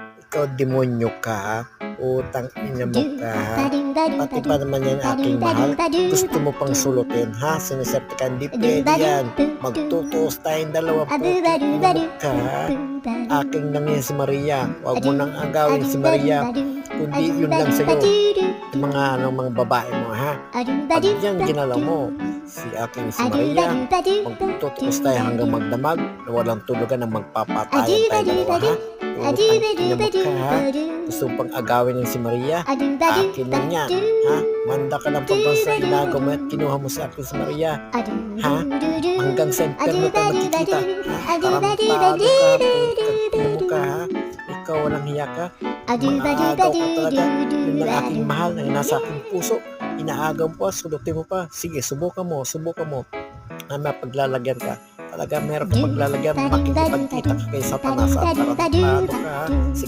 Ikaw demonyo ka, ha? Utang ina mo ka, ha? Pati pa naman yan aking mahal. Gusto mo pang sulutin, ha? Siniserte ka, hindi pwede yan. Magtutuos tayong dalawa po. Ina mo ka, ha? Aking nang yan si Maria. Huwag mo nang agawin si Maria. Kundi yun lang sa'yo. Yung mga babae mo, ha? Pag yan ginalaw mo, si Maria, magtutuos tayo hanggang magdamag na walang tulugan na magpapatayan tayo dalawa, ha? Utang ina mo ka, ha? Gusto pang agawin ng si Maria? Akin lang yan, ha? Manda ka ng pagbansa, inagaw mo at kinuha mo sa akin si Maria, ha? Hanggang sa internet tayo magkikita, ha? Tarantado ka, ina mo ka, ha? Ikaw walang hiya ka? Maagaw ka talaga. Yun lang aking mahal na nasa aking puso. Inaagaw mo pa, sulutin mo pa. Sige, subukan mo. Mapaglalagyan ka. Talaga meron ka paglalagyan, makikipagkita ka kay Satanas at tarantado ka. Sige.